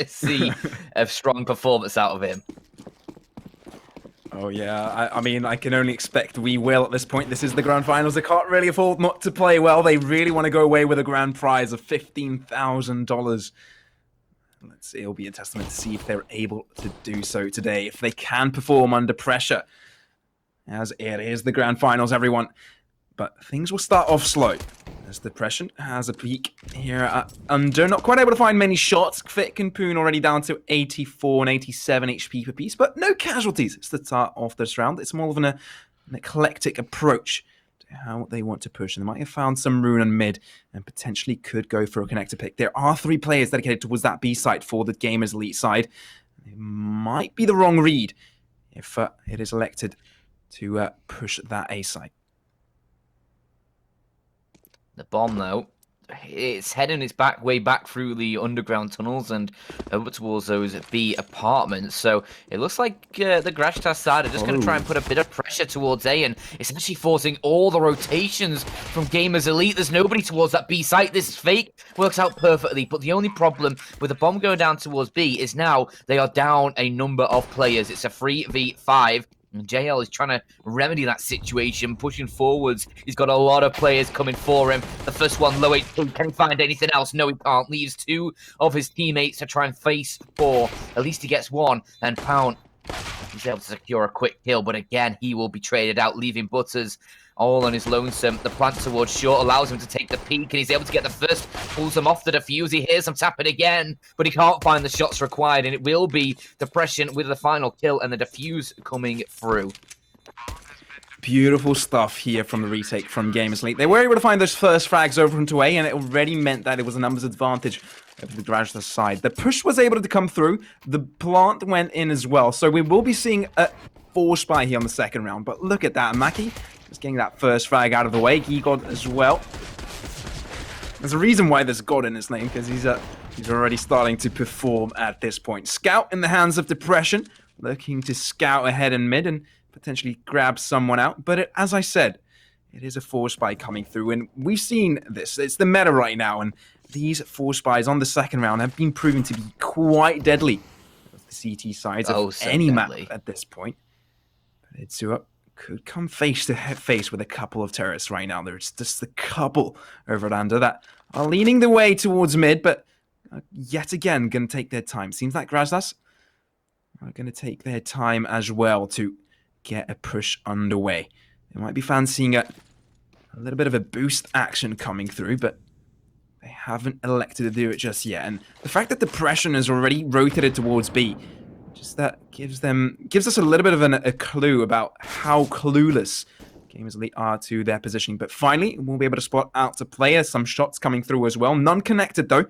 see a strong performance out of him. Oh yeah, I mean, I can only expect we will at this point. This is the grand finals. They can't really afford not to play well. They really want to go away with a grand prize of $15,000. Let's see, it'll be a testament to see if they're able to do so today, if they can perform under pressure. As it is the grand finals, everyone. But things will start off slow, as Depression has a peak here at under. Not quite able to find many shots. Kvik and Poon already down to 84 and 87 HP per piece, but no casualties. It's the start of this round. It's more of an eclectic approach to how they want to push. And they might have found some rune on mid and potentially could go for a connector pick. There are 3 players dedicated towards that B site for the GamerS Elite side. It might be the wrong read if it is elected to push that A site. The bomb, though, it's heading its way back through the underground tunnels and over towards those B apartments. So it looks like the Grazhtas side are just going to try and put a bit of pressure towards A, and it's actually forcing all the rotations from GamerS Elite. There's nobody towards that B site. This fake works out perfectly, but the only problem with the bomb going down towards B is now they are down a number of players. It's a 3v5. And JL is trying to remedy that situation, pushing forwards. He's got a lot of players coming for him. The first one, low HP. Can he find anything else? No, he can't. Leaves 2 of his teammates to try and face 4. At least he gets 1. And Pound, he's able to secure a quick kill. But again, he will be traded out, leaving Butters all on his lonesome. The plant towards short allows him to take the peak, and he's able to get the first, pulls him off the defuse. He hears him tap it again, but he can't find the shots required, and it will be Depression with the final kill and the defuse coming through. Beautiful stuff here from the retake from GamerS Elite. They were able to find those first frags over into A, and it already meant that it was a numbers advantage over the Grazhtas side. The push was able to come through. The plant went in as well, so we will be seeing a force buy here on the second round. But look at that, Maki. Just getting that first frag out of the way. He got as well. There's a reason why there's God in his name, because he's already starting to perform at this point. Scout in the hands of Depression, looking to scout ahead in mid and potentially grab someone out. But as I said, it is a force buy coming through, and we've seen this. It's the meta right now, and these force buys on the second round have been proven to be quite deadly. The CT sides of any map at this point. But Itsuo could come face to face with a couple of terrorists right now. There's just a couple over at under that are leaning the way towards mid, but yet again going to take their time. Seems like Grazhtas are going to take their time as well to get a push underway. They might be fancying a little bit of a boost action coming through, but they haven't elected to do it just yet. And the fact that Depression has already rotated towards B, just that gives us a little bit of a clue about how clueless GamerS Elite are to their positioning. But finally, we'll be able to spot out a player. Some shots coming through as well. None connected, though.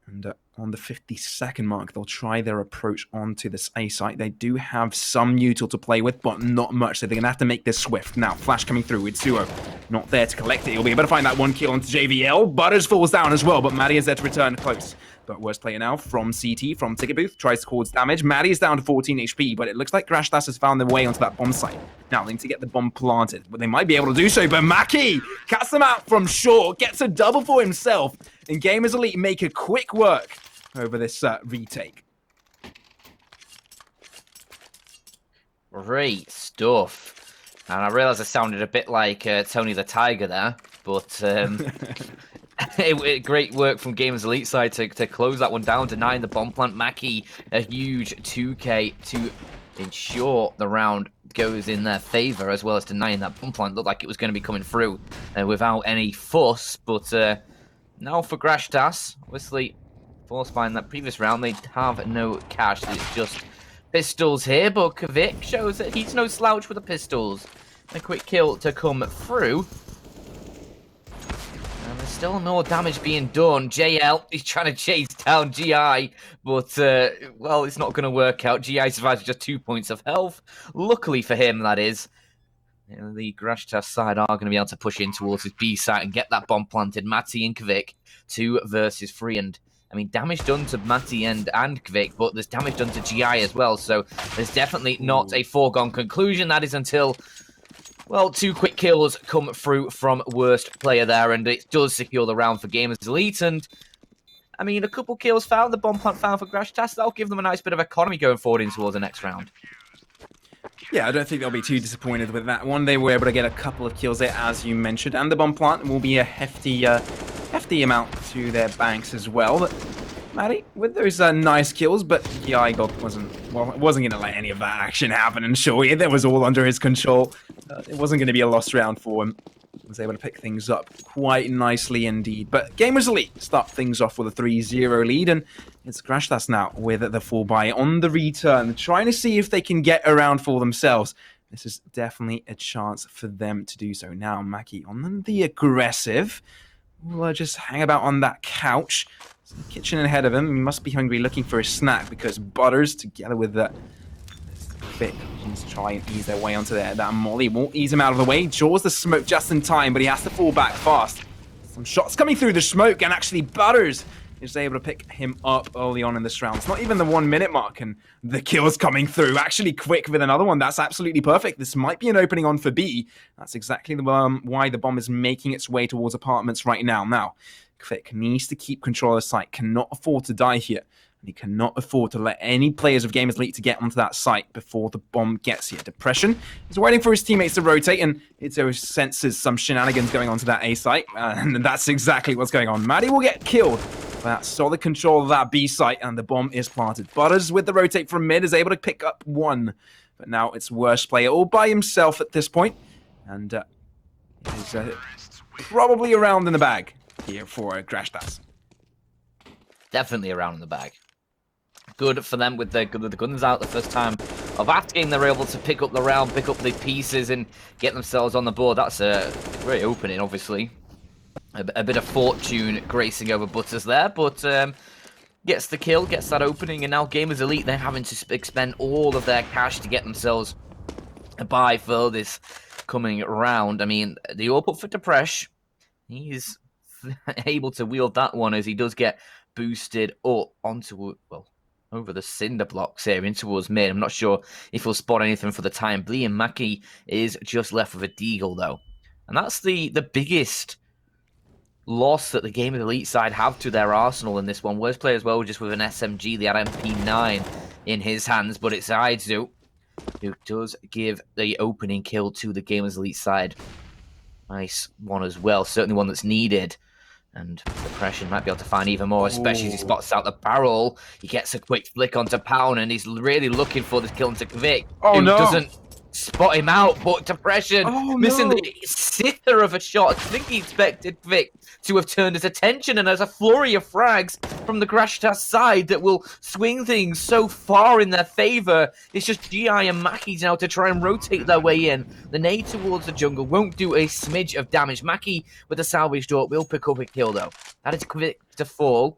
And on the 52nd mark, they'll try their approach onto this A site. They do have some neutral to play with, but not much. So they're going to have to make this swift. Now, flash coming through. Itsuo not there to collect it. He'll be able to find that 1 kill onto JVL. Butters falls down as well, but Maddie is there to return close. But worst player now from CT, from Ticket Booth, tries to cause damage. Maddie is down to 14 HP, but it looks like Grazhtas has found their way onto that bomb site. Now, they need to get the bomb planted, but they might be able to do so. But Maki cuts them out from short, gets a double for himself, and GamerS Elite make a quick work over this retake. Great stuff. And I realise I sounded a bit like Tony the Tiger there, but great work from GamerS Elite side to close that one down, denying the bomb plant. Maki, a huge 2k to ensure the round goes in their favour, as well as denying that bomb plant. Looked like it was going to be coming through without any fuss, but now for Grazhtas, obviously force buying that previous round, they have no cash. It's just pistols here, but Kvik shows that he's no slouch with the pistols. A quick kill to come through. And there's still more damage being done. JL, he's trying to chase down GI, but, well, it's not going to work out. GI survives with just 2 points of health. Luckily for him, that is. The Grazhtas side are going to be able to push in towards his B site and get that bomb planted. Matty and Kvik, 2 versus 3, and I mean, damage done to Matty and Kvik, but there's damage done to GI as well, so there's definitely not a foregone conclusion. That is until, well, 2 quick kills come through from worst player there, and it does secure the round for GamerS Elite. And I mean, a couple kills found, the bomb plant found for Grazhtas. That'll give them a nice bit of economy going forward in towards the next round. Yeah, I don't think they'll be too disappointed with that one. They were able to get a couple of kills there, as you mentioned, and the bomb plant will be a hefty amount to their banks as well. But Matty, with those nice kills, but yeah, wasn't going to let any of that action happen, and sure, that was all under his control. It wasn't going to be a lost round for him. He was able to pick things up quite nicely indeed. But Gamers Elite start things off with a 3-0 lead, and it's Grazhtas now with the full buy on the return, trying to see if they can get around for themselves. This is definitely a chance for them to do so. Now, Mackie on the aggressive will just hang about on that couch. There's a kitchen ahead of him. He must be hungry, looking for a snack, because Butters, together with the Fit, just try and ease their way onto there. That Molly won't ease him out of the way. Jaws the smoke just in time, but he has to fall back fast. Some shots coming through the smoke, and actually Butters is able to pick him up early on in this round. It's not even the 1 minute mark, and the kill's coming through actually quick with another one. That's absolutely perfect. This might be an opening on for B. That's exactly why the bomb is making its way towards apartments right now. Now, Quick needs to keep control of the site, cannot afford to die here. And he cannot afford to let any players of Gamers Elite to get onto that site before the bomb gets here. Depression is waiting for his teammates to rotate, and it senses some shenanigans going on to that A site, and that's exactly what's going on. Maddie will get killed by that solid control of that B site, and the bomb is planted. Butters, with the rotate from mid, is able to pick up one, but now it's worst player all by himself at this point, and is probably around in the bag here for Grazhtas. Definitely around in the bag. Good for them with the guns out the first time of asking. They're able to pick up the round, pick up the pieces, and get themselves on the board. That's a great opening, obviously. A bit of fortune gracing over Butters there, but gets the kill, gets that opening, and now Gamers Elite, they're having to expend all of their cash to get themselves a buy for this coming round. I mean, the all put for Depresh. He's able to wield that one as he does get boosted up onto, well, over the cinder blocks here in towards mid. I'm not sure if he'll spot anything for the time being. Mackie is just left with a deagle though. And that's the biggest loss that the Gamers Elite side have to their arsenal in this one. Worst player as well, just with an SMG, the MP9 in his hands, but it's Aizu who does give the opening kill to the Gamers Elite side. Nice one as well, certainly one that's needed. And Depression might be able to find even more, especially as he spots out the barrel. He gets a quick flick onto Pound, and he's really looking for this kill into Kvik, who doesn't spot him out, but Depression missing the sitter of a shot. I think he expected Kvik to have turned his attention, and there's a flurry of frags from the Grazhtas side that will swing things so far in their favor. It's just GI and Mackie now to try and rotate their way in. The nade towards the jungle won't do a smidge of damage. Mackie with the salvage door will pick up a kill though. That is Kvik to fall,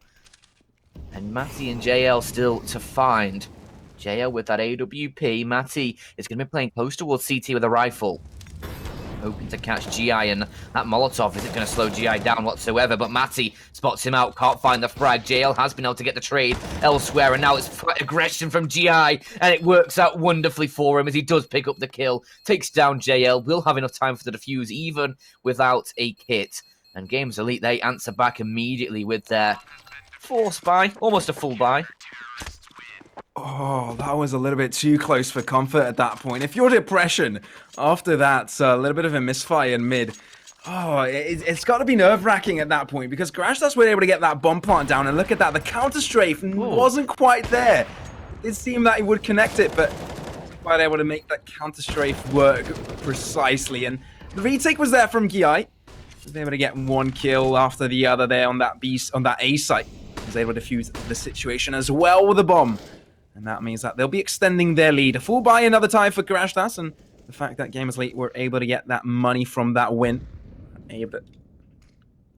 and Matty and JL still to find. JL with that AWP. Matty is going to be playing close towards CT with a rifle, hoping to catch GI, and that Molotov isn't going to slow GI down whatsoever, but Matty spots him out, can't find the frag. JL has been able to get the trade elsewhere, and now it's aggression from GI, and it works out wonderfully for him as he does pick up the kill, takes down JL, will have enough time for the defuse even without a kit. And Gamers Elite, they answer back immediately with their force buy, almost a full buy. Oh, that was a little bit too close for comfort at that point. If you're Depression, after that, a little bit of a misfire in mid, it's got to be nerve-wracking at that point, because Grazhtas were able to get that bomb plant down, and look at that, the counter-strafe wasn't quite there. It seemed that he would connect it, but quite able to make that counter-strafe work precisely, and the retake was there from Giai. He was able to get one kill after the other there on that A site. He was able to defuse the situation as well with the bomb. And that means that they'll be extending their lead. A full buy another time for Grazhtas, and the fact that Gamers Elite were able to get that money from that win, able to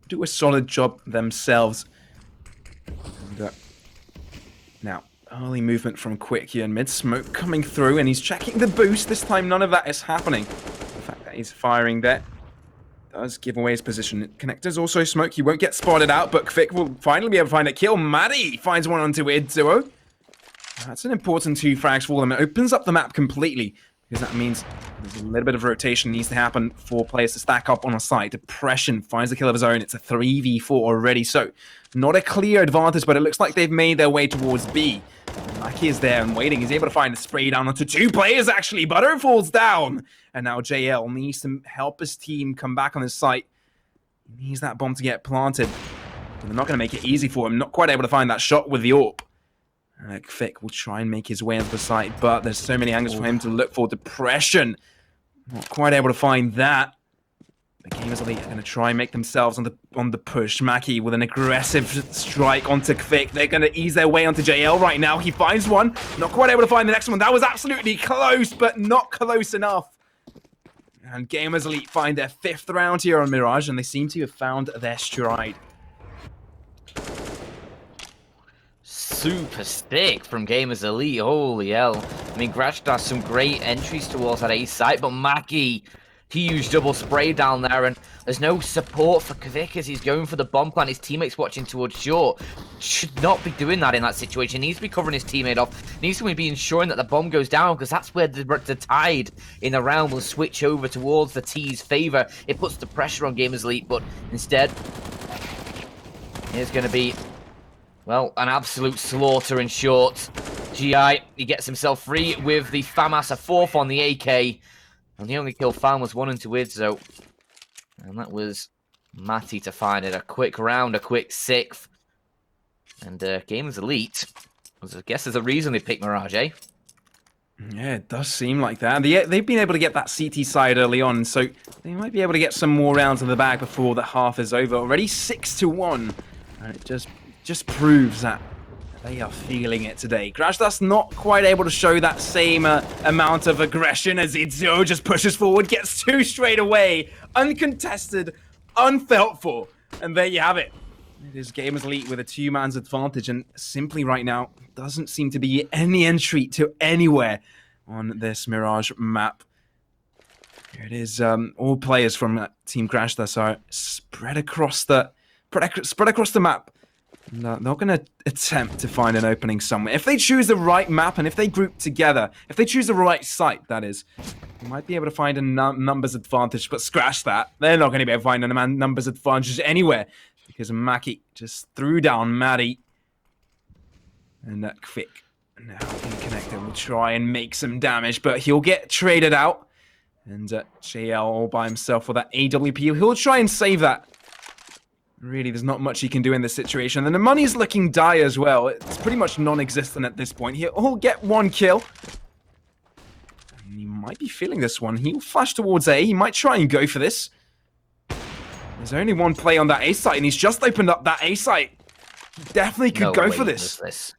do a solid job themselves. And, now, early movement from Quick here in mid. Smoke coming through, and he's checking the boost. This time, none of that is happening. The fact that he's firing there does give away his position. Connectors also smoke. He won't get spotted out, but Quick will finally be able to find a kill. Maddie finds one onto Idzuo. That's an important 2 frags for them. It opens up the map completely. because that means there's a little bit of rotation needs to happen for players to stack up on a site. Depression finds the kill of his own. It's a 3v4 already, so not a clear advantage, but it looks like they've made their way towards B. Maki is there and waiting. He's able to find a spray down onto 2 players, actually. Butter falls down. And now JL needs to help his team come back on his site. He needs that bomb to get planted. But they're not going to make it easy for him. Not quite able to find that shot with the AWP. Kvik will try and make his way into the site, but there's so many angles for him to look for. Depression. Not quite able to find that. The Gamers Elite are going to try and make themselves on the push. Maki with an aggressive strike onto Kvik. They're going to ease their way onto JL right now. He finds one. Not quite able to find the next one. That was absolutely close, but not close enough. And Gamers Elite find their 5th round here on Mirage, and they seem to have found their stride. Super stick from Gamers Elite, holy hell. I mean, Grazhtas some great entries towards that A site, but Maki, huge double spray down there, and there's no support for Kvik as he's going for the bomb plant. His teammates watching towards short. Should not be doing that in that situation. He needs to be covering his teammate off. Needs to be ensuring that the bomb goes down, because that's where the tide in the round will switch over towards the T's favor. It puts the pressure on Gamers Elite, but instead, here's going to be, well, an absolute slaughter in short. GI, he gets himself free with the FAMAS, a 4th on the AK. And the only kill found was 1 into Idzo. And that was Matty to find it. A quick round, a quick 6th. And Gamers Elite, I guess there's a reason they picked Mirage, eh? Yeah, it does seem like that. They've been able to get that CT side early on, so they might be able to get some more rounds in the bag before the half is over. Already 6-1. And it just proves that they are feeling it today. Grazhtas not quite able to show that same amount of aggression as Idzo just pushes forward, gets 2 straight away, uncontested, unfelt for, and there you have it. It is Gamers Elite with a 2-man's advantage, and simply right now doesn't seem to be any entry to anywhere on this Mirage map. Here it is. All players from Team Grazhtas are spread across the map. No, they're not going to attempt to find an opening somewhere. If they choose the right map and if they group together, if they choose the right site, that is, they might be able to find a numbers advantage, but scratch that. They're not going to be able to find a numbers advantage anywhere because Maki just threw down Maddie. And that Kvik now connector will try and make some damage, but he'll get traded out. And JL all by himself with that AWP. He'll try and save that. Really, there's not much he can do in this situation. And the money's looking dire as well. It's pretty much non-existent at this point. He'll get 1 kill. And he might be feeling this one. He'll flash towards A. He might try and go for this. There's only 1 play on that A site, and he's just opened up that A site. He definitely could go for this.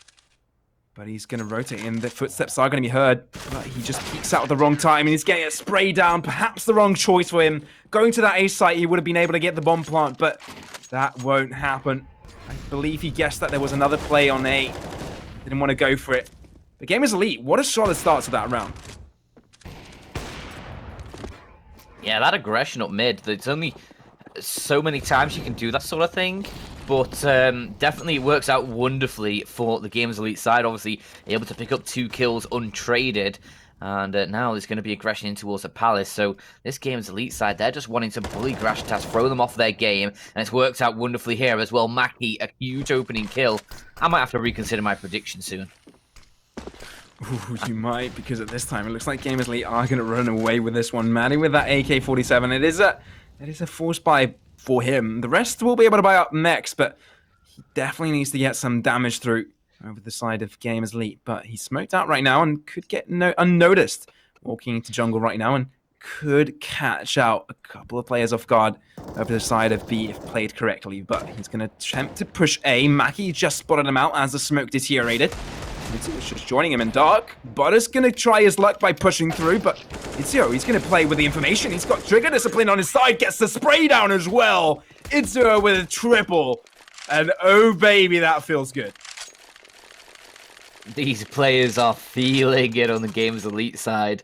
But he's going to rotate in. The footsteps are going to be heard. But he just peeks out at the wrong time, and he's getting a spray down. Perhaps the wrong choice for him. Going to that A site, he would have been able to get the bomb plant, but that won't happen. I believe he guessed that there was another play on A. Didn't want to go for it. The Gamers Elite, what a solid start to that round. Yeah, that aggression up mid, there's only so many times you can do that sort of thing. But definitely it works out wonderfully for the Gamers Elite side. Obviously, able to pick up 2 kills untraded. And now there's going to be aggression in towards the Palace. So this Gamers Elite side, they're just wanting to bully Grazhtas, throw them off their game. And it's worked out wonderfully here as well. Maki, a huge opening kill. I might have to reconsider my prediction soon. Ooh, you might, because at this time it looks like Gamers Elite are going to run away with this one. Maddie with that AK-47. It is a force buy for him. The rest will be able to buy up next, but he definitely needs to get some damage through over the side of Gamers Elite. But he's smoked out right now and could get unnoticed walking into jungle right now and could catch out a couple of players off guard over the side of B if played correctly. But he's going to attempt to push A. Maki just spotted him out as the smoke deteriorated. It's just joining him in dark. Butter's going to try his luck by pushing through, but Idzo, he's going to play with the information. He's got trigger discipline on his side, gets the spray down as well. Idzo with a triple. And oh baby, that feels good. These players are feeling it on the Gamers Elite side.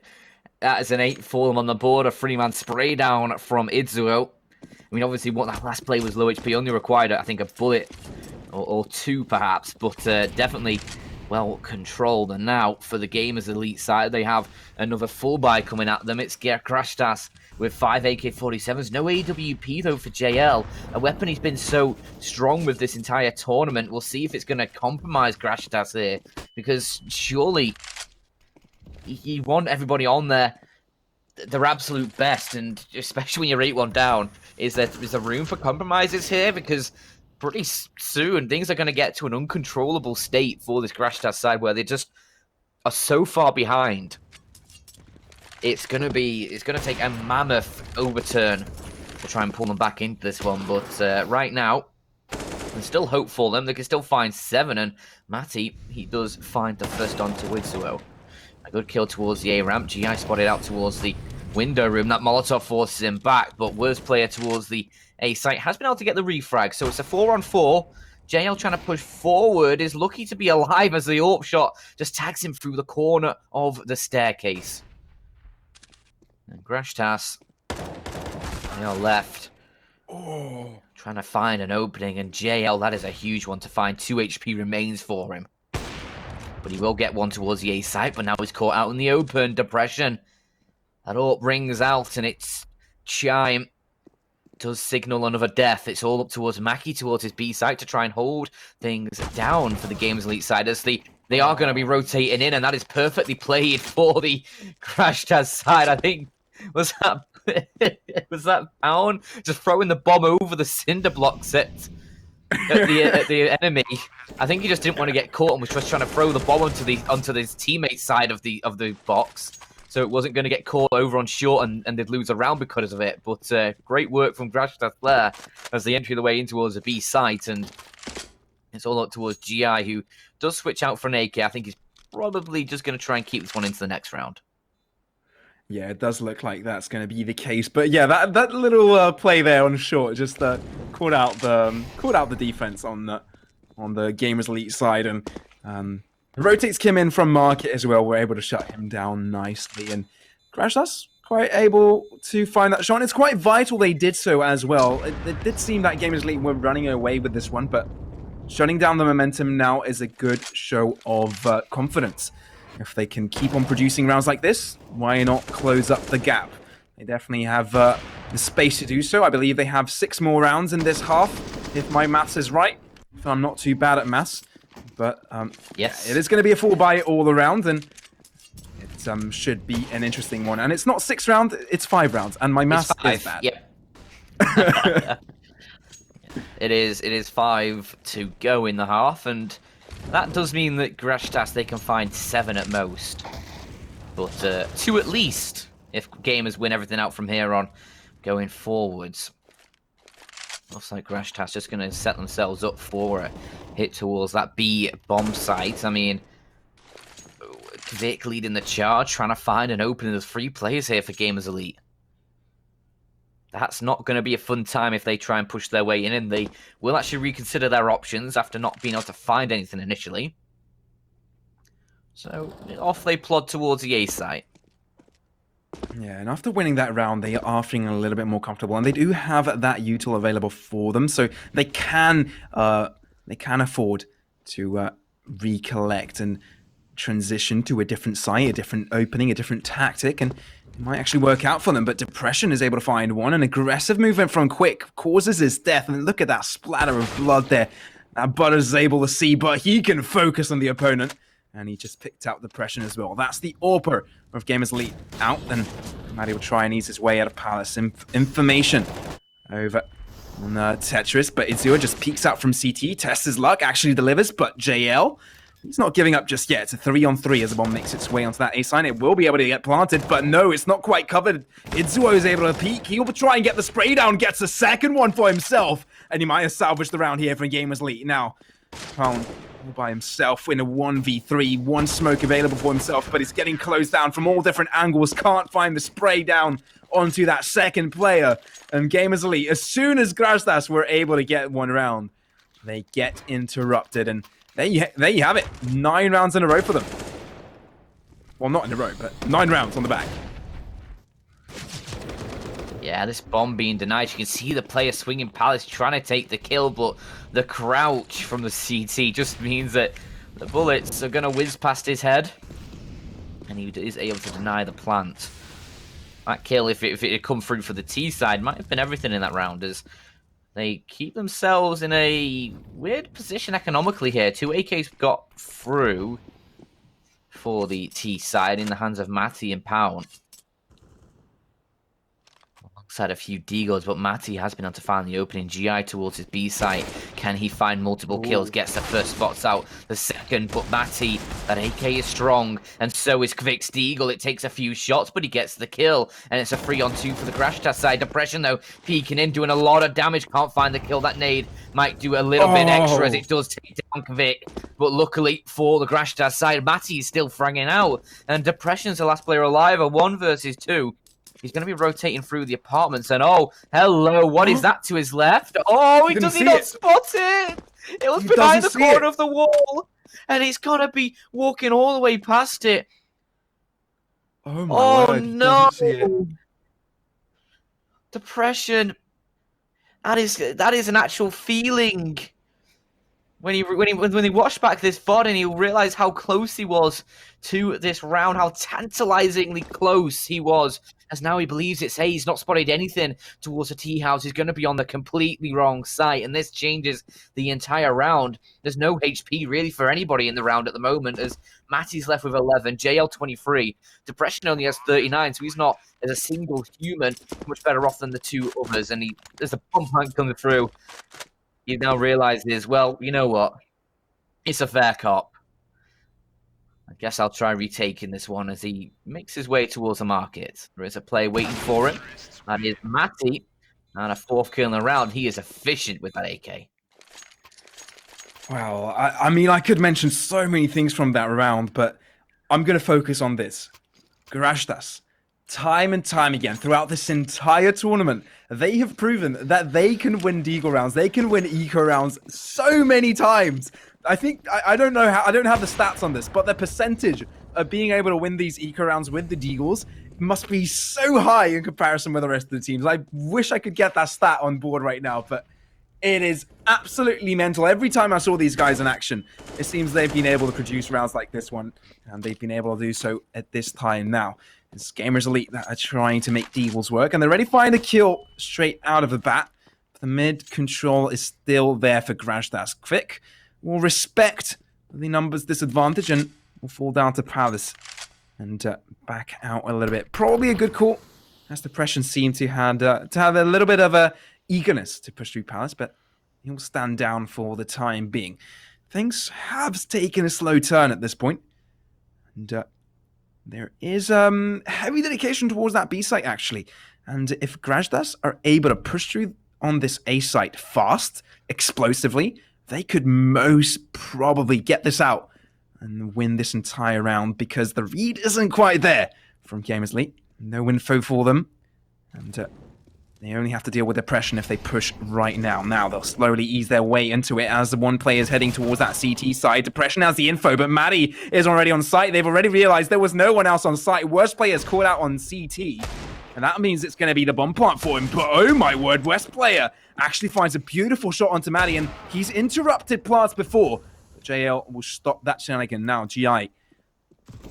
That is an 8 for them on the board. A 3-man spray down from Idzo. I mean, obviously, what that last play was low HP. Only required, I think, a bullet or 2, perhaps. But definitely well controlled. And now for the Gamers Elite side, they have another full buy coming at them. It's Grazhtas with 5 AK-47s. No AWP though for JL, a weapon he's been so strong with this entire tournament. We'll see if it's going to compromise Grazhtas here, because surely you want everybody on their absolute best, and especially when you're 8-1 down, is there room for compromises here? Because pretty soon things are going to get to an uncontrollable state for this Grazhtas side where they just are so far behind. It's going to take a mammoth overturn to try and pull them back into this one. But right now, there's still hope for them. They can still find 7, and Matty, he does find the first onto Widzuo. A good kill towards the A ramp. GI spotted out towards the window room. That Molotov forces him back, but worst player towards the A site has been able to get the refrag. So it's a 4-on-4. JL trying to push forward, is lucky to be alive as the AWP shot just tags him through the corner of the staircase. And Grazhtas, left. Oh. Trying to find an opening, and JL, that is a huge one to find. 2 HP remains for him. But he will get one towards the A site, but now he's caught out in the open. Depression. That AWP rings out, and it's Chime. Does signal another death. It's all up towards Mackie, towards his B site, to try and hold things down for the Gamers Elite side, as they are going to be rotating in, and that is perfectly played for the Grazhtas side. I think, was that Pound just throwing the bomb over the cinder block set at the enemy? I think he just didn't want to get caught and was just trying to throw the bomb onto his teammate's side of the box, so it wasn't going to get caught over on short and they'd lose a round because of it. But great work from Grazhtas there as they enter the way in towards the B site, and it's all up towards GI, who does switch out for an AK. I think he's probably just going to try and keep this one into the next round. Yeah, it does look like that's going to be the case. But yeah, that little play there on short just caught out the defense on the Gamers Elite side, and rotates Kim in from market as well. We're able to shut him down nicely, and Grazhtas quite able to find that shot. And it's quite vital they did so as well. It did seem that Gamers Elite were running away with this one, but shutting down the momentum now is a good show of confidence. If they can keep on producing rounds like this, why not close up the gap? They definitely have the space to do so. I believe they have 6 more rounds in this half, if my maths is right. If I'm not too bad at maths. But yes, it is going to be a full buy all around, and it should be an interesting one. And it's not 6 rounds, it's 5 rounds, and my maths is bad. Yep. It is 5 to go in the half, and that does mean that Grazhtas, they can find 7 at most. But 2 at least, if Gamers win everything out from here on going forwards. Looks like Grazhtas just going to set themselves up for a hit towards that B bomb site. I mean, Vic leading the charge, trying to find an opening of 3 players here for Gamers Elite. That's not going to be a fun time if they try and push their way in, and they will actually reconsider their options after not being able to find anything initially. So off they plod towards the A site. Yeah, and after winning that round, they are feeling a little bit more comfortable, and they do have that util available for them, so they can afford to recollect and transition to a different site, a different opening, a different tactic, and it might actually work out for them. But Depression is able to find one. An aggressive movement from Quick causes his death, and look at that splatter of blood there. That Butters is able to see, but he can focus on the opponent. And he just picked out Depression as well. That's the AWPer of Gamers Elite out. And Matty will try and ease his way out of Palace. Information over on Tetris. But Itzua just peeks out from CT. Tests his luck. Actually delivers. But JL, he's not giving up just yet. It's a 3-on-3 as the bomb makes its way onto that A sign. It will be able to get planted. But no, it's not quite covered. Itzua is able to peek. He'll try and get the spray down. Gets a second one for himself. And he might have salvaged the round here for Gamers Elite. Now, Pound all by himself in a 1v3, one smoke available for himself, but he's getting closed down from all different angles, can't find the spray down onto that second player. And Gamers Elite, as soon as Grazhtas were able to get one round, they get interrupted, and there you have it. 9 rounds in a row for them. Well, not in a row, but 9 rounds on the back. Yeah, this bomb being denied. You can see the player swinging Palace trying to take the kill, but the crouch from the CT just means that The bullets are going to whiz past his head. And he is able to deny the plant. That kill, if it had come through for the T side, might have been everything in that round, as they keep themselves in a weird position economically here. 2 AKs got through for the T side in the hands of Matty and Pound. Alongside a few Deagles, but Matty has been able to find the opening. GI towards his B site. Can he find multiple kills? Gets the first spots out, the second, but Matty, that AK is strong, and so is Kvic's Deagle. It takes a few shots, but he gets the kill, and it's a 3-on-2 for the Grazhtas side. Depression, though, peeking in, doing a lot of damage. Can't find the kill. That nade might do a little bit extra, as it does take down Kvic, but luckily for the Grazhtas side, Matty is still fragging out, and Depression's the last player alive, a 1 versus 2. He's going to be rotating through the apartments, and oh, hello, what is that to his left? Oh, he does not spot it! It was behind the corner of the wall, and he's going to be walking all the way past it. Oh my word, no! Depression. That is an actual feeling. When he watched back this VOD, and he'll realize how close he was to this round, how tantalizingly close he was, as now he believes it's A. He's not spotted anything towards the T house. He's going to be on the completely wrong site, and this changes the entire round. There's no HP really for anybody in the round at the moment, as Matty's left with 11, JL 23, Depression only has 39, so he's not, as a single human, much better off than the 2 others, and there's a pump rank coming through. He now realizes, well, you know what? It's a fair cop. I guess I'll try retaking this one as he makes his way towards the market. There is a player waiting for him. That is Matty. And a 4th kill in the round. He is efficient with that AK. Wow, I mean, I could mention so many things from that round, but I'm going to focus on this. Grazhtas, time and time again, throughout this entire tournament, they have proven that they can win Deagle rounds. They can win Eco rounds so many times. I think, I don't know how, I don't have the stats on this, but the percentage of being able to win these Eco rounds with the Deagles must be so high in comparison with the rest of the teams. I wish I could get that stat on board right now, but it is absolutely mental. Every time I saw these guys in action, it seems they've been able to produce rounds like this one, and they've been able to do so at this time now. It's Gamers Elite that are trying to make Deagles work, and they're ready to find a kill straight out of the bat. The mid control is still there for Grazhtas. Kvic will respect the numbers disadvantage and will fall down to Palace and back out a little bit. Probably a good call, as Depression seemed to have a little bit of a eagerness to push through Palace, but he'll stand down for the time being. Things have taken a slow turn at this point, and there is heavy dedication towards that B site, actually. And if Grazhtas are able to push through on this A site fast, explosively, they could most probably get this out and win this entire round, because the read isn't quite there from GamerS Elite. No info for them, and they only have to deal with Depression if they push right now. Now they'll slowly ease their way into it as the one player is heading towards that CT side. Depression has the info, but Matty is already on site. They've already realized there was no one else on site. Worst player is called out on CT, and that means it's going to be the bomb plant for him. But oh my word, West player actually finds a beautiful shot onto Matty, and he's interrupted plants before. But JL will stop that shenanigan now. GI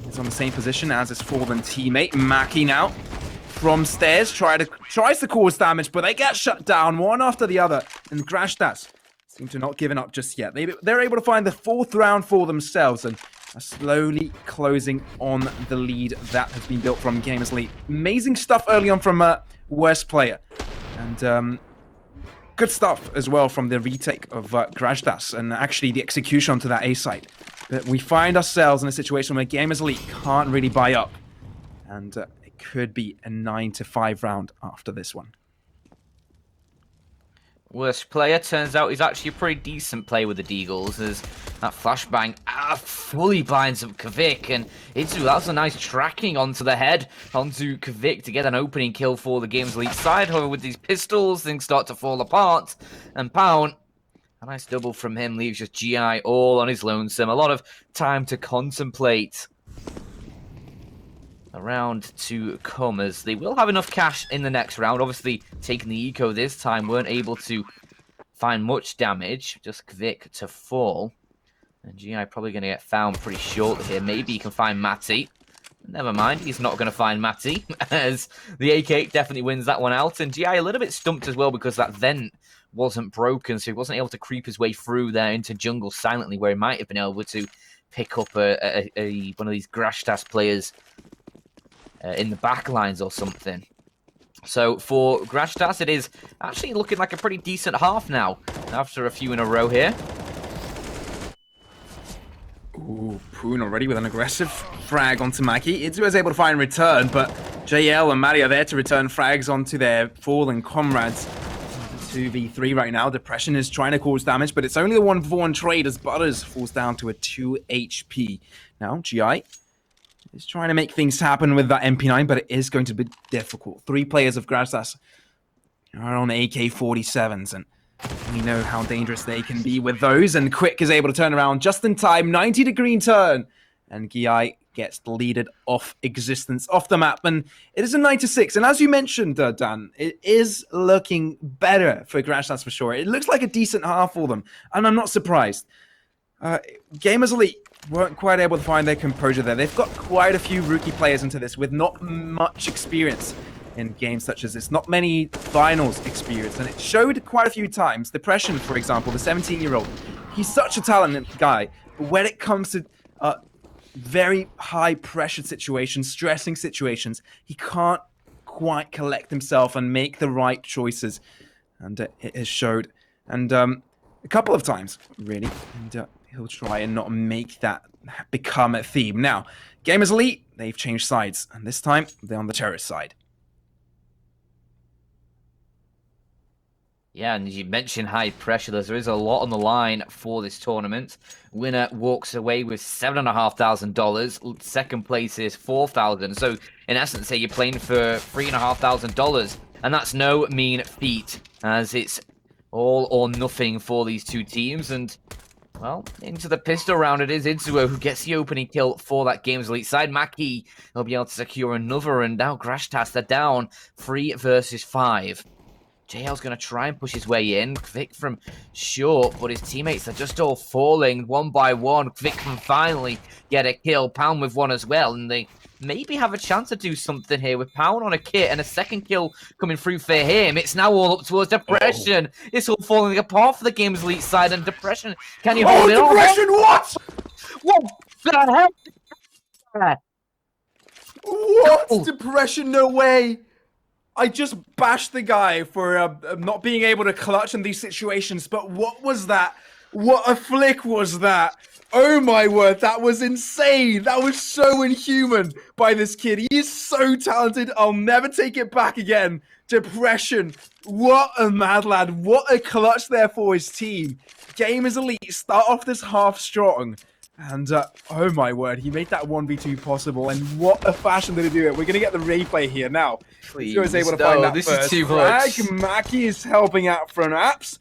is on the same position as his fallen teammate. Mackie now from stairs tries to cause damage, but they get shut down one after the other. And Grazhtas seem to not giving up just yet. They're able to find the 4th round for themselves and are slowly closing on the lead that has been built from GamerS Elite. Amazing stuff early on from Worst player. And good stuff as well from the retake of Grazhtas and actually the execution onto that A site. But we find ourselves in a situation where GamerS Elite can't really buy up. And it could be a 9-5 round after this one. Worst player, turns out he's actually a pretty decent player with the Deagles, as that flashbang fully blinds up Kvic, and that was a nice tracking onto the head, onto Kvic to get an opening kill for the GamerS Elite side. However, with these pistols, things start to fall apart, and Pound, a nice double from him, leaves just GI all on his lonesome. A lot of time to contemplate a round to come, as they will have enough cash in the next round. Obviously, taking the eco this time, weren't able to find much damage. Just Kvic to fall. And GI probably going to get found pretty shortly here. Maybe he can find Matty. Never mind, he's not going to find Matty, as the AK definitely wins that one out. And GI a little bit stumped as well because that vent wasn't broken, so he wasn't able to creep his way through there into jungle silently, where he might have been able to pick up one of these Grazhtas players in the back lines or something. So for Grazhtas, it is actually looking like a pretty decent half now, after a few in a row here. Ooh, Poon already with an aggressive frag onto Mackie. Itzu is able to find return, but JL and Maddie are there to return frags onto their fallen comrades. 2v3 right now. Depression is trying to cause damage, but it's only a 1v1 trade as Butters falls down to a 2 HP. Now, GI is trying to make things happen with that MP9, but it is going to be difficult. 3 players of Grazhtas are on AK-47s, and we know how dangerous they can be with those, and Quick is able to turn around just in time. 90-degree turn, and Giai gets deleted off existence, off the map, and it is a 9-6. And as you mentioned, Dan, it is looking better for Grazhtas for sure. It looks like a decent half for them, and I'm not surprised. Gamers Elite weren't quite able to find their composure there. They've got quite a few rookie players into this with not much experience in games such as this, not many finals experience, and it showed quite a few times. Depression, for example, the 17-year-old, he's such a talented guy, but when it comes to very high pressure situations, stressing situations, he can't quite collect himself and make the right choices, and it has showed, and a couple of times really, and he'll try and not make that become a theme. Now, Gamers Elite, they've changed sides, and this time they're on the terrorist side. Yeah, and you mentioned high pressure. There is a lot on the line for this tournament. Winner walks away with $7,500. Second place is $4,000. So, in essence, you're playing for $3,500. And that's no mean feat, as it's all or nothing for these two teams. And, well, into the pistol round, it is Itzuo who gets the opening kill for that Games Elite side. Maki will be able to secure another, and now Grazhtas, they're down 3 versus 5. JL's going to try and push his way in. Vic from short, but his teammates are just all falling one by one. Vic can finally get a kill. Pound with one as well, and they maybe have a chance to do something here with Pound on a kit and a second kill coming through for him. It's now all up towards Depression. It's all falling apart for the Games Elite side, and Depression, can you hold it on? Depression, what? What the hell? What? Oh. Depression, no way. I just bashed the guy for not being able to clutch in these situations, but what was that? What a flick was that? Oh my word, that was insane. That was so inhuman by this kid. He is so talented. I'll never take it back again. Depression. What a mad lad. What a clutch there for his team. Gamers Elite start off this half strong. And, oh my word, he made that 1v2 possible, and what a fashion did he do it. We're going to get the replay here now. Please, he was able to find that this first is too frag. much. Mackie is helping out from apps.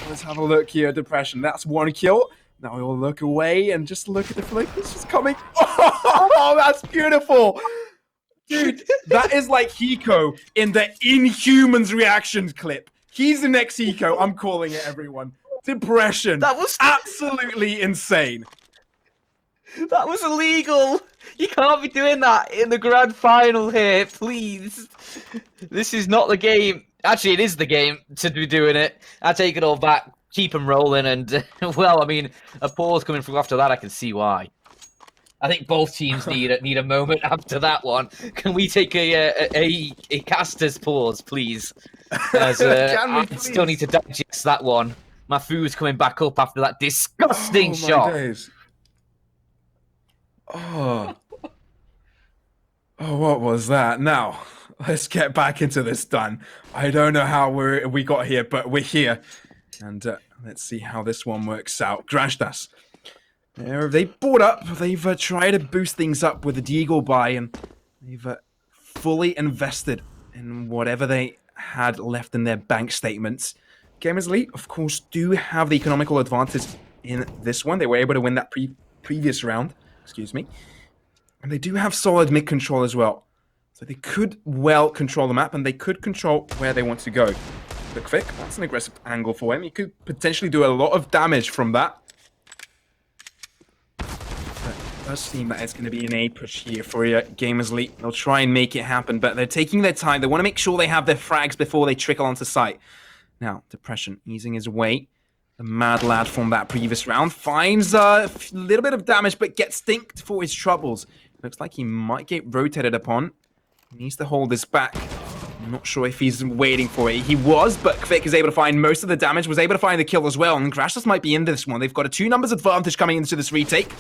Let's have a look here, Depression. That's one kill. Now we'll look away and just look at the flick. This is coming. Oh, that's beautiful. Dude, that is like Hiko in the Inhumans reaction clip. He's the next Hiko. I'm calling it, everyone. Depression. That was absolutely insane. That was illegal! You can't be doing that in the grand final here, please. This is not the game. Actually, it is the game to be doing it. I take it all back. Keep them rolling, and, well, I mean, a pause coming through after that, I can see why. I think both teams need a moment after that one. Can we take a caster's pause, please? As, I still need to digest that one. My food's coming back up after that disgusting shot. Days. Oh, what was that? Now, let's get back into this, Dan. I don't know how we got here, but we're here. And let's see how this one works out. Grazhtas. They bought up. They've tried to boost things up with the Deagle buy, and they've fully invested in whatever they had left in their bank statements. Gamers Elite, of course, do have the economical advantage in this one. They were able to win that previous round. Excuse me. And they do have solid mid control as well. So they could well control the map, and they could control where they want to go. Look, Vic, that's an aggressive angle for him. He could potentially do a lot of damage from that. does seem that it's going to be an A push here for GamerS Elite. They'll try and make it happen, but they're taking their time. They want to make sure they have their frags before they trickle onto site. Now, Depression easing his way. The mad lad from that previous round finds a little bit of damage, but gets stinked for his troubles. Looks like he might get rotated upon. He needs to hold this back. I'm not sure if he's waiting for it. He was, but Kvik is able to find most of the damage, was able to find the kill as well, and Grazhtas might be in this one. They've got a 2 numbers advantage coming into this retake,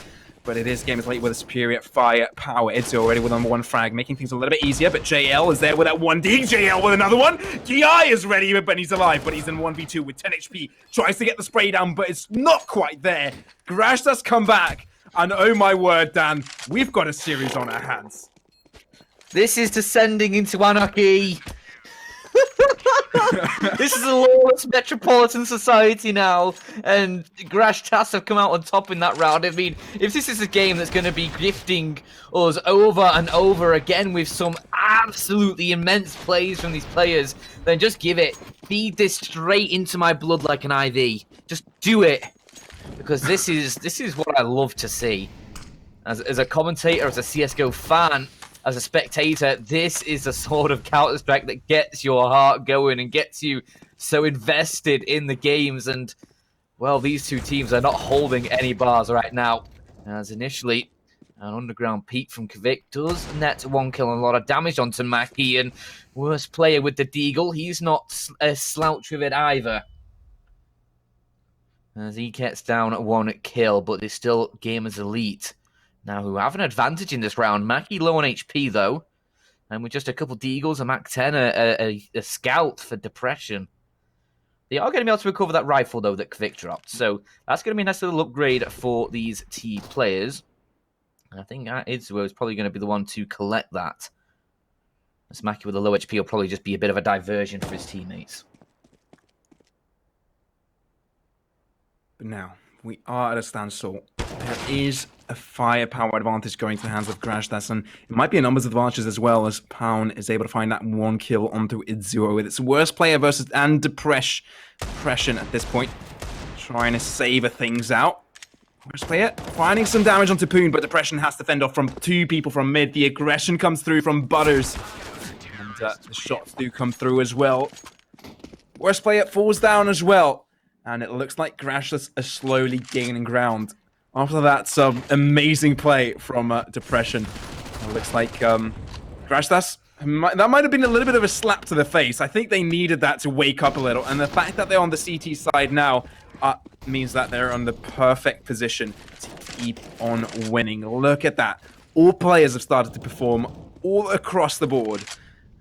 but it is GamerS Elite with a superior firepower. It's already with number 1 frag, making things a little bit easier, but JL is there with that 1D. JL with another one. Gi is ready, but he's alive, but he's in 1v2 with 10 HP. Tries to get the spray down, but it's not quite there. Grazhtas come back, and oh my word, Dan, we've got a series on our hands. This is descending into anarchy. This is a lawless metropolitan society now, and Grazhtas have come out on top in that round. I mean, if this is a game that's going to be gifting us over and over again with some absolutely immense plays from these players, then just give it. Feed this straight into my blood like an IV. Just do it, because this is what I love to see. As a commentator, as a CS:GO fan, as a spectator, this is the sort of Counter-Strike that gets your heart going and gets you so invested in the games. And, well, these two teams are not holding any bars right now. As initially, an underground peek from Kvik does net 1 kill and a lot of damage onto Mackie. And worst player with the Deagle, he's not a slouch with it either, as he gets down at 1 kill, but there's still GamerS Elite now who have an advantage in this round. Mackie low on HP, though. And with just a couple Deagles, a Mac-10, a Scout for Depression. They are going to be able to recover that rifle, though, that Kvik dropped. So that's going to be a nice little upgrade for these T players. And I think Idzuo is probably going to be the one to collect that. As Mackie with a low HP will probably just be a bit of a diversion for his teammates. But now, we are at a standstill. There is a firepower advantage going to the hands of Grazhtas, and it might be a numbers advantage as well, as Pound is able to find that 1 kill onto Idzuo with its worst player versus and Depression at this point, trying to savor things out. Worst player finding some damage onto Poon, but Depression has to fend off from 2 people from mid. The aggression comes through from Butters, and the shots do come through as well. Worst player falls down as well. And it looks like Grazhtas are slowly gaining ground. After that, some amazing play from Depression. It looks like Grazhtas, that might have been a little bit of a slap to the face. I think they needed that to wake up a little. And the fact that they're on the CT side now means that they're on the perfect position to keep on winning. Look at that. All players have started to perform all across the board.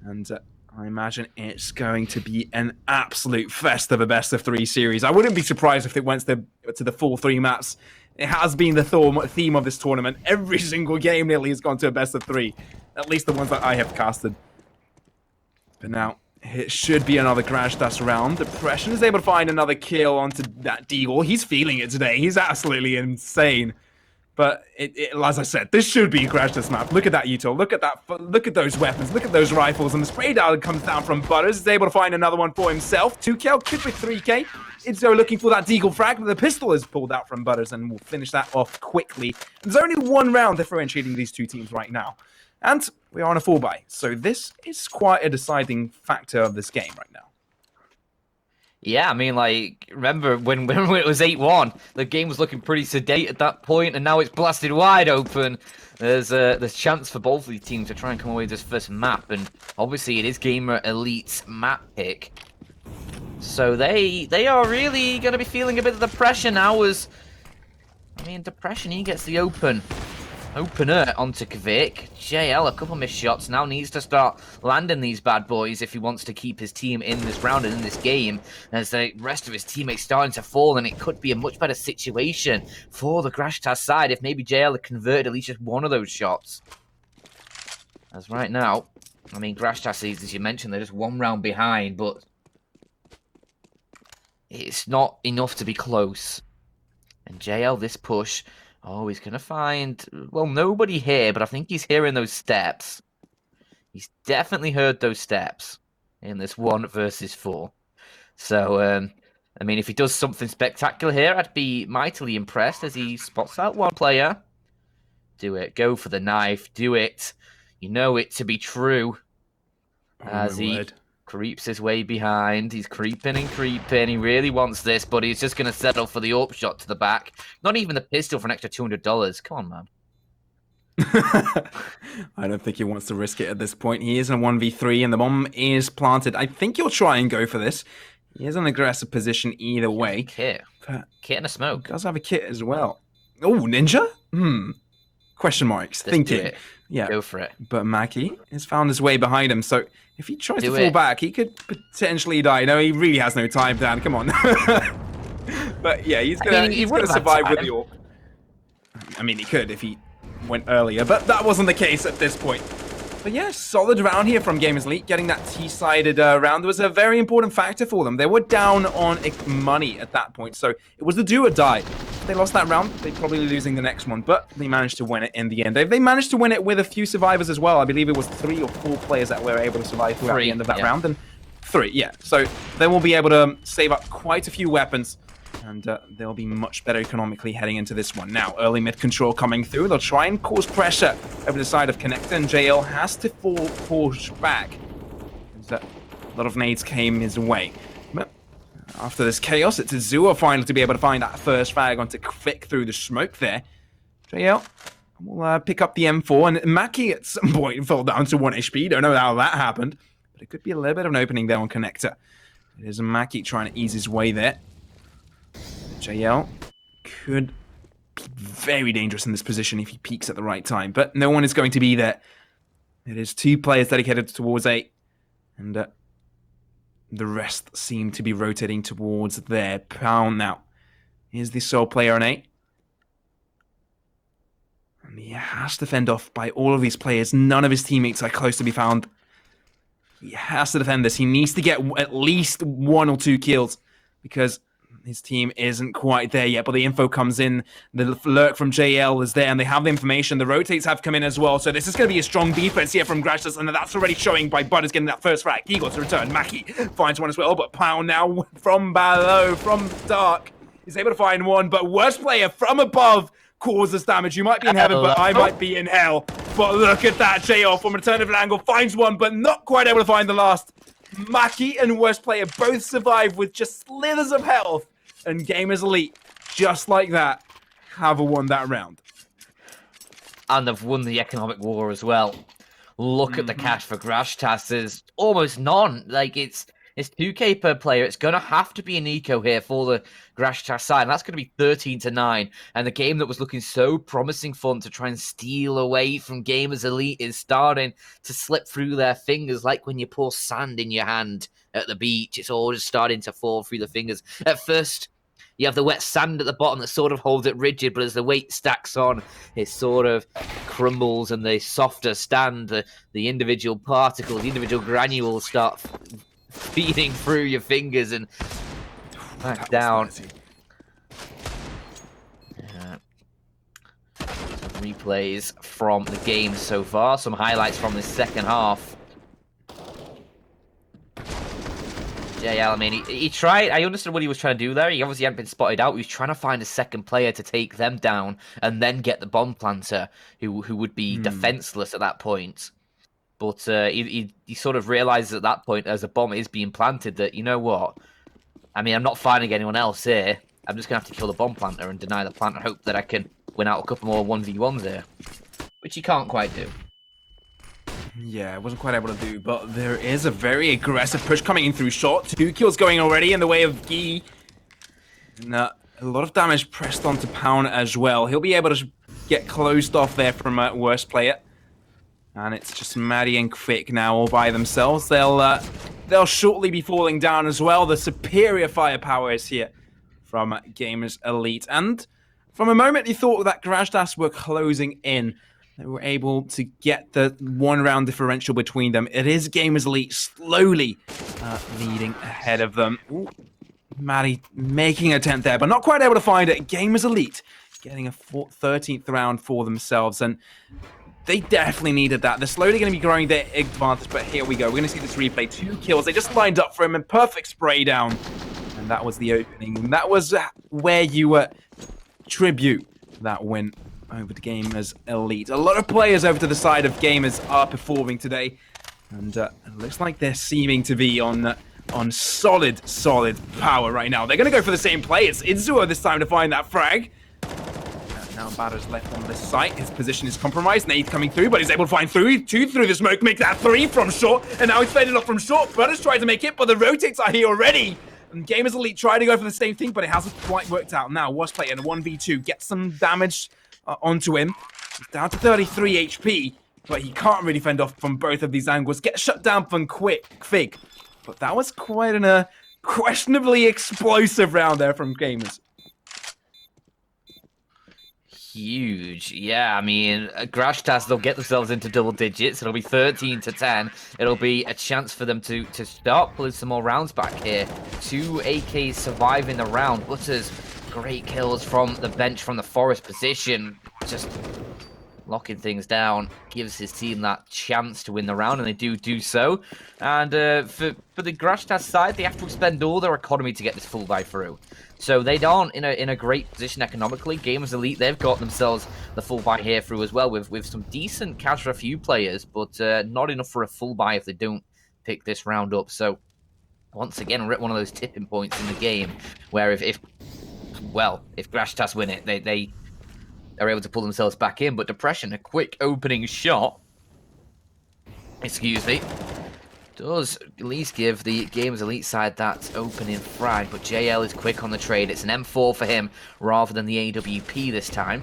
And I imagine it's going to be an absolute fest of a best-of-3 series. I wouldn't be surprised if it went to the full 3 maps. It has been the theme of this tournament. Every single game nearly has gone to a best-of-3. At least the ones that I have casted. But now, it should be another Grazhtas round. Depression is able to find another kill onto that Deagle. He's feeling it today. He's absolutely insane. But as I said, this should be a Grazhtas map. Look at that util. Look at that. Look at those weapons. Look at those rifles. And the spray down comes down from Butters. He's able to find another one for himself. 2K, could be 3K. Idzuo looking for that Deagle frag, but the pistol is pulled out from Butters, and we'll finish that off quickly. There's only 1 round differentiating these 2 teams right now. And we are on a 4-bye. So this is quite a deciding factor of this game right now. Yeah, I mean, like, remember when it was 8-1, the game was looking pretty sedate at that point, and now it's blasted wide open. There's chance for both of these teams to try and come away with this first map, and obviously it is GamerS Elite's map pick. So they are really going to be feeling a bit of the pressure now as, I mean, Depression, he gets the opener onto Kvik. JL, a couple missed shots, now needs to start landing these bad boys if he wants to keep his team in this round and in this game. As the rest of his teammates starting to fall, and it could be a much better situation for the Grazhtas side if maybe JL had converted at least just one of those shots. As right now, I mean, Grazhtas, as you mentioned, they're just 1 round behind, but it's not enough to be close. And JL, this push, oh, he's going to find, well, nobody here, but I think he's hearing those steps. He's definitely heard those steps in this 1 versus 4. So, I mean, if he does something spectacular here, I'd be mightily impressed as he spots out 1 player. Do it. Go for the knife. Do it. You know it to be true. As my he word. creeps his way behind. He's creeping and creeping. He really wants this, but he's just going to settle for the upshot to the back. Not even the pistol for an extra $200. Come on, man. I don't think he wants to risk it at this point. He is in a 1v3 and the bomb is planted. I think he'll try and go for this. He is in an aggressive position either way. Kit. Kit and a smoke. Does have a kit as well. Oh, ninja? Question marks. Let's Thinking. do it. Yeah. Go for it. But Mackie has found his way behind him, so if he tries to fall back, he could potentially die. No, he really has no time, Dan. Come on. But yeah, he's gonna survive with the AWP. I mean, he could if he went earlier, but that wasn't the case at this point. But yeah, solid round here from GamerS Elite. Getting that T-sided round was a very important factor for them. They were down on money at that point, so it was the do or die. If they lost that round, they're probably losing the next one, but they managed to win it in the end. They managed to win it with a few survivors as well. I believe it was 3 or 4 players that were able to survive throughout the end of that round, and 3, yeah. So they will be able to save up quite a few weapons, and they'll be much better economically heading into this one. Now, early mid control coming through. They'll try and cause pressure over the side of Connector, and JL has to push back. A lot of nades came his way. But after this chaos, it's Azure finally to be able to find that first frag onto Quick through the smoke there. JL will pick up the M4, and Mackie at some point fell down to 1 HP. Don't know how that happened, but it could be a little bit of an opening there on Connector. It is Mackie trying to ease his way there. JL could be very dangerous in this position if he peeks at the right time, but no one is going to be there. It is 2 players dedicated towards A, and the rest seem to be rotating towards their Pound now. Here's the sole player on A. And he has to fend off by all of these players. None of his teammates are close to be found. He has to defend this. He needs to get at least 1 or 2 kills, because his team isn't quite there yet, but the info comes in. The lurk from JL is there, and they have the information. The rotates have come in as well, so this is going to be a strong defense here from Grazhtas, and that's already showing by Butters getting that first frag. He got to return. Mackie finds one as well, but Pound now from below, from dark, is able to find one, but worst player from above causes damage. You might be in heaven, but I might be in hell. But look at that, JL from alternative angle finds one, but not quite able to find the last. Mackie and worst player both survive with just slithers of health, and GamerS Elite, just like that, have won that round. And they've won the economic war as well. Look at the cash for Grazhtas. There's almost none. Like, it's 2K per player. It's going to have to be an eco here for the Grazhtas side, and that's going to be 13-9. And the game that was looking so promising fun to try and steal away from GamerS Elite is starting to slip through their fingers, like when you pour sand in your hand at the beach. It's all just starting to fall through the fingers. At first, you have the wet sand at the bottom that sort of holds it rigid, but as the weight stacks on, it sort of crumbles, and the softer stand, the individual particles, the individual granules start feeding through your fingers and back down. Some replays from the game so far. Some highlights from the second half. JL, I mean, he tried. I understood what he was trying to do there. He obviously hadn't been spotted out. He was trying to find a second player to take them down and then get the bomb planter, who would be defenseless at that point. But he sort of realizes at that point, as a bomb is being planted, that, you know what? I mean, I'm not finding anyone else here. I'm just going to have to kill the bomb planter and deny the plant and hope that I can win out a couple more 1v1s here. Which you can't quite do. Yeah, I wasn't quite able to do, but there is a very aggressive push coming in through short. 2 kills going already in the way of Guy. And a lot of damage pressed onto Pound as well. He'll be able to get closed off there from a worst player. And it's just Maddie and Quick now all by themselves. They'll shortly be falling down as well. The superior firepower is here from GamerS Elite. And from a moment you thought that Grazhtas were closing in, they were able to get the 1-round differential between them. It is GamerS Elite slowly leading ahead of them. Ooh, Maddie making an attempt there, but not quite able to find it. GamerS Elite getting a 13th round for themselves, and they definitely needed that. They're slowly going to be growing their advantage, but here we go. We're going to see this replay. 2 kills. They just lined up for him, and perfect spray down. And that was the opening. And that was where you tribute that win over to Gamers Elite. A lot of players over to the side of Gamers are performing today. And it looks like they're seeming to be on solid power right now. They're going to go for the same play. It's Idzuo this time to find that frag. Now Batter's left on this site. His position is compromised. Nade coming through, but he's able to find two through the smoke, make that 3 from short, and now he's faded off from short. Batter's trying to make it, but the rotates are here already. And Gamers Elite try to go for the same thing, but it hasn't quite worked out. Now, Wasplay in a 1v2 gets some damage onto him. He's down to 33 HP, but he can't really fend off from both of these angles. Gets shut down from Fig. But that was quite a questionably explosive round there from Gamers. Huge. Yeah, I mean, Grazhtas, they'll get themselves into double digits. It'll be 13-10. It'll be a chance for them to start pulling some more rounds back here. 2 AKs surviving the round. Butters, great kills from the bench from the forest position. Just locking things down, gives his team that chance to win the round, and they do so. And for the Grazhtas side, they have to expend all their economy to get this full buy through. So they aren't in a great position economically. Gamers Elite, they've got themselves the full buy here through as well with some decent cash for a few players, but not enough for a full buy if they don't pick this round up. So once again, we're at one of those tipping points in the game where if Grazhtas win it, they are able to pull themselves back in. But Depression, a quick opening shot, excuse me, does at least give the Gamers Elite side that opening frag, but JL is quick on the trade. It's an M4 for him rather than the AWP this time.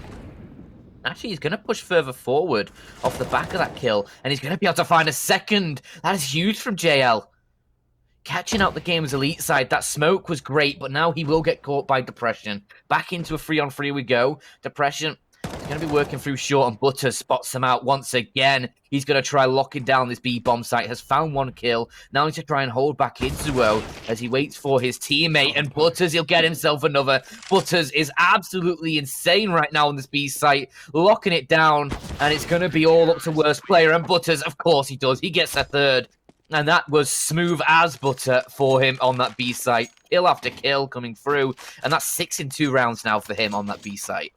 Actually, he's going to push further forward off the back of that kill, and he's going to be able to find a second. That is huge from JL. Catching out the Gamers Elite side, that smoke was great, but now he will get caught by Depression. Back into a 3-on-3 we go. Depression is going to be working through short, and Butters spots him out once again. He's going to try locking down this B-bomb site. Has found one kill. Now he's to try and hold back Idzuo as he waits for his teammate. And Butters, he'll get himself another. Butters is absolutely insane right now on this B site. Locking it down. And it's going to be all up to worst player. And Butters, of course he does. He gets a third. And that was smooth as butter for him on that B site. Kill after kill coming through. And that's 6 in 2 rounds now for him on that B site.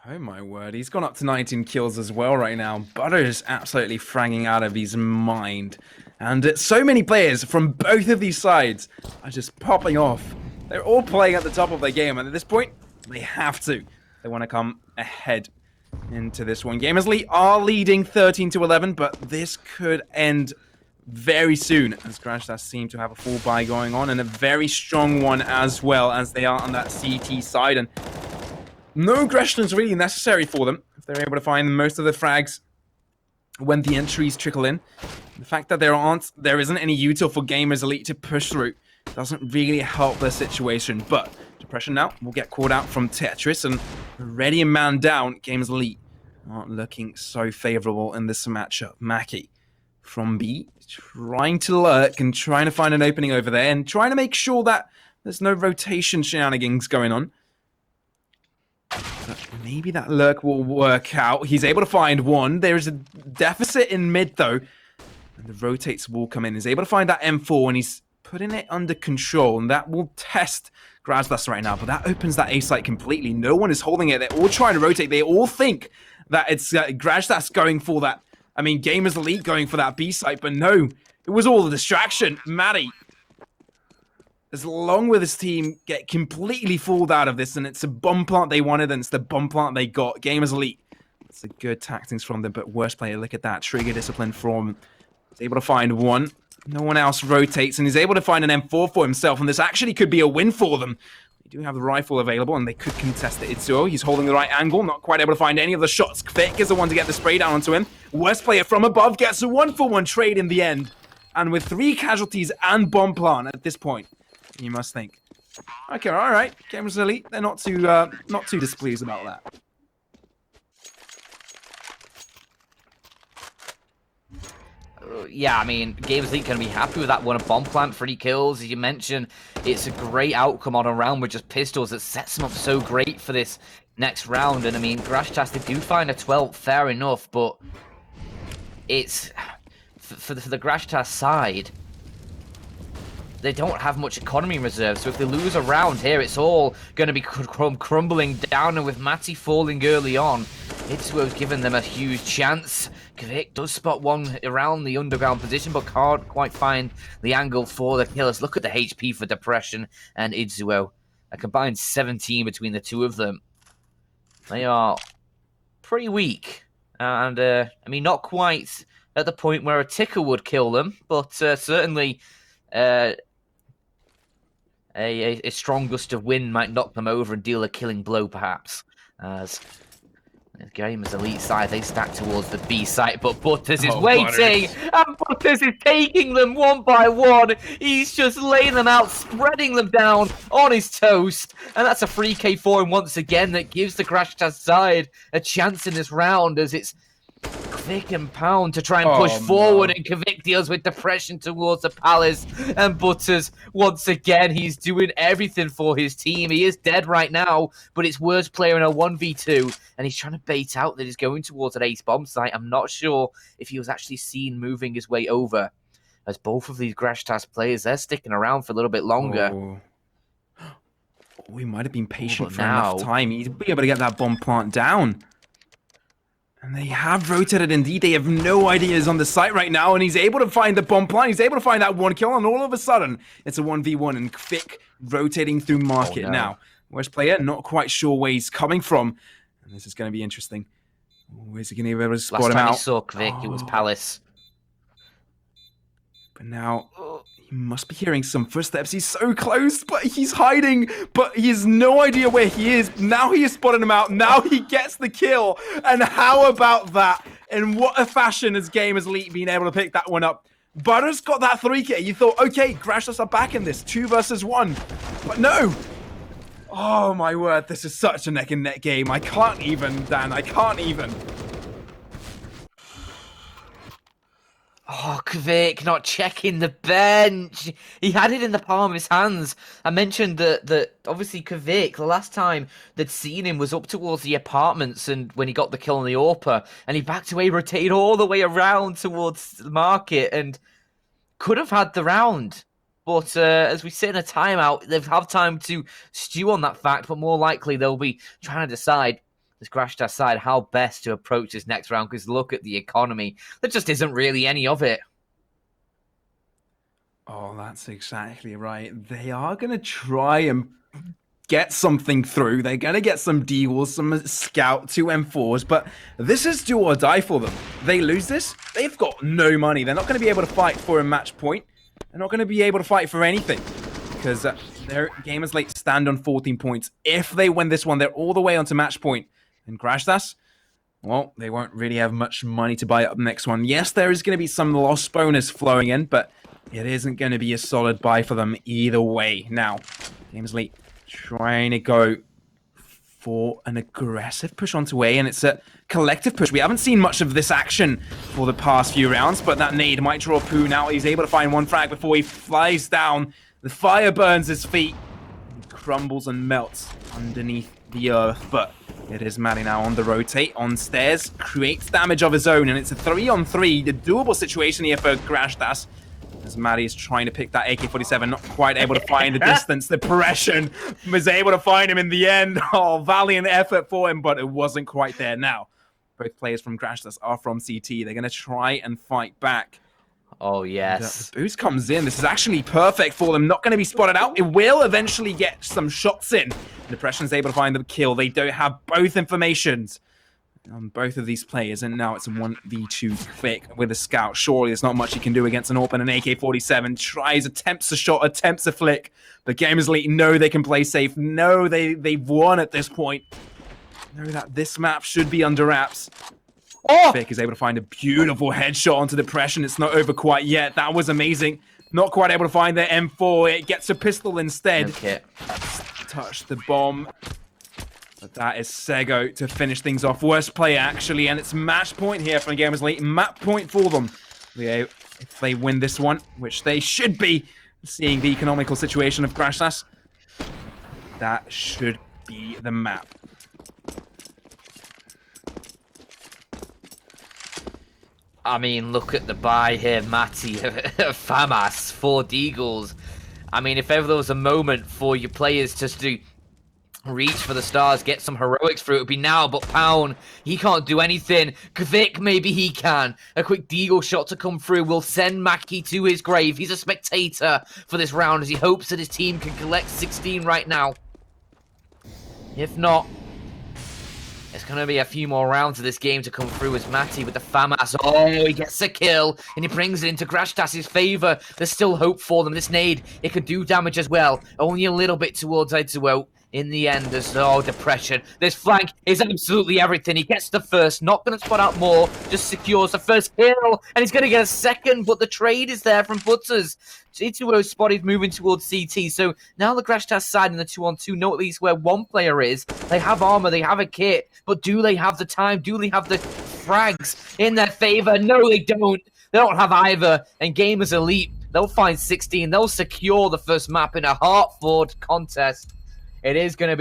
Oh my word, he's gone up to 19 kills as well right now. Butter's absolutely fragging out of his mind. And so many players from both of these sides are just popping off. They're all playing at the top of their game, and at this point, they have to. They want to come ahead into this one. Gamers Elite are leading 13-11, but this could end very soon, as Grazhtas seem to have a full buy going on, and a very strong one as well, as they are on that CT side. And no aggression is really necessary for them if they're able to find most of the frags when the entries trickle in. The fact that there isn't any util for Gamers Elite to push through doesn't really help their situation. But Depression now will get called out from Tetris, and ready and man down, Gamers Elite aren't looking so favorable in this matchup. Mackie from B, trying to lurk and trying to find an opening over there, and trying to make sure that there's no rotation shenanigans going on. But maybe that lurk will work out. He's able to find one. There is a deficit in mid, though. And the rotates will come in. He's able to find that M4, and he's putting it under control. And that will test Grazhtas right now. But that opens that A site completely. No one is holding it. They're all trying to rotate. They all think that it's Grazhtas going for that. I mean, Gamers Elite going for that B site. But no, it was all a distraction. Matty, as long with his team, get completely fooled out of this, and it's a bomb plant they wanted, and it's the bomb plant they got. Gamers Elite, it's a good tactics from them, but worst player, look at that. Trigger discipline from him. He's able to find one. No one else rotates, and he's able to find an M4 for himself, and this actually could be a win for them. They do have the rifle available, and they could contest it. Idzuo, he's holding the right angle, not quite able to find any of the shots. Kvik is the one to get the spray down onto him. Worst player from above gets a 1-for-1 trade in the end, and with 3 casualties and bomb plant at this point, you must think, okay, all right, Gamers Elite, they're not too displeased about that. Yeah, I mean, Gamers Elite can be happy with that one. A bomb plant, 3 kills, as you mentioned. It's a great outcome on a round with just pistols that sets them up so great for this next round. And I mean, Grazhtas, they do find a 12th, fair enough, but it's for the Grazhtas side. they don't have much economy reserve, so if they lose a round here, it's all going to be crumbling down, and with Matty falling early on, Itsuo's given them a huge chance. Kvik does spot one around the underground position, but can't quite find the angle for the killers. Look at the HP for Depression and Itsuo. A combined 17 between the two of them. They are pretty weak, and I mean, not quite at the point where a ticker would kill them, but certainly a strong gust of wind might knock them over and deal a killing blow, perhaps. As the Gamers Elite side, they stack towards the B site, but Butters is waiting, and Butters is taking them one by one. He's just laying them out, spreading them down on his toast, and that's a free K4, and once again, that gives the Grazhtas side a chance in this round, as it's Kvik and Pound to try and push forward, and Kvik deals with Depression towards the Palace, and Butters, once again, he's doing everything for his team. He is dead right now, but it's worst player in a 1v2, and he's trying to bait out that he's going towards an ace bomb site. I'm not sure if he was actually seen moving his way over, as both of these Grazhtas players, they're sticking around for a little bit longer. We might have been patient for enough time. He'd be able to get that bomb plant down. And they have rotated indeed. They have no ideas on the site right now, and he's able to find the bomb plant. He's able to find that one kill, and all of a sudden, it's a 1v1, and Kvik rotating through market now. Worst player, not quite sure where he's coming from. And this is going to be interesting. Is he going to be able to spot him out? Last time he saw Kvik, it was Palace. But now, he must be hearing some footsteps. He's so close, but he's hiding. But he has no idea where he is. Now he has spotted him out. Now he gets the kill. And how about that? In what a fashion has Gamers Elite been able to pick that one up? Butters got that 3K. You thought, okay, Grazhtas are back in this. 2 versus 1. But no. Oh my word, this is such a neck and neck game. I can't even, Dan. I can't even. Oh, Kvik not checking the bench. He had it in the palm of his hands. I mentioned that obviously Kvik, the last time they'd seen him was up towards the apartments, and when he got the kill on the AWPer, and he backed away, rotated all the way around towards the market, and could have had the round. But as we sit in a timeout, they've had time to stew on that fact, but more likely they'll be trying to decide, this Grazhtas side, how best to approach this next round, because look at the economy. There just isn't really any of it. Oh, that's exactly right. They are going to try and get something through. They're going to get some deagles, some scout, 2 M4s, but this is do or die for them. They lose this, they've got no money. They're not going to be able to fight for a match point. They're not going to be able to fight for anything, because their Gamers Elite stand on 14 points. If they win this one, they're all the way onto match point. And Grazhtas, well, they won't really have much money to buy up the next one. Yes, there is going to be some loss bonus flowing in, but it isn't going to be a solid buy for them either way. Now, Gamers Elite trying to go for an aggressive push onto A, and it's a collective push. We haven't seen much of this action for the past few rounds, but that nade might draw Poo now. He's able to find one frag before he flies down. The fire burns his feet. He crumbles and melts underneath the earth, but it is Matty now on the rotate, on stairs, creates damage of his own, and it's a 3-on-3, the doable situation here for Grazhtas, as Matty is trying to pick that AK-47, not quite able to find the distance. The Depression was able to find him in the end. Oh, valiant effort for him, but it wasn't quite there. Now, both players from Grazhtas are from CT. They're going to try and fight back. Oh, yes. The boost comes in. This is actually perfect for them. Not going to be spotted out. It will eventually get some shots in. Depression's able to find the kill. They don't have both informations on both of these players, and now it's a 1v2 Kvik with a scout. Surely there's not much he can do against an AWP and an AK-47. Tries, attempts a shot, attempts a flick. But Gamers Elite know they can play safe. Know they've won at this point. Know that this map should be under wraps. Oh! Kvik is able to find a beautiful headshot onto Depression. It's not over quite yet. That was amazing. Not quite able to find their M4. It gets a pistol instead. Okay. Touch the bomb. But that is Sego to finish things off. Worst player, actually. And it's match point here from Gamers Elite. Map point for them. If they win this one, which they should be, seeing the economical situation of Grazhtas, that should be the map. I mean, look at the buy here, Matty. FAMAS, 4 deagles. I mean, if ever there was a moment for your players just to reach for the stars, get some heroics through, it would be now, but Pound, he can't do anything. Kvik, maybe he can. A quick deagle shot to come through will send Mackie to his grave. He's a spectator for this round as he hopes that his team can collect 16 right now. If not, it's going to be a few more rounds of this game to come through as Matty with the FAMAS. Oh, he gets a kill, and he brings it into Grazhtas' favor. There's still hope for them. This nade, it could do damage as well. Only a little bit towards Idzuo. In the end, there's no depression. This flank is absolutely everything. He gets the first, not going to spot out more, just secures the first kill, and he's going to get a second, but the trade is there from Butters. Idzuo spotted moving towards CT, so now the Grazhtas side in the 2-on-2 know at least where one player is. They have armor, they have a kit, but do they have the time? Do they have the frags in their favor? No, they don't. They don't have either, and GamerS Elite, they'll find 16. They'll secure the first map in a hard-fought contest. It is going to be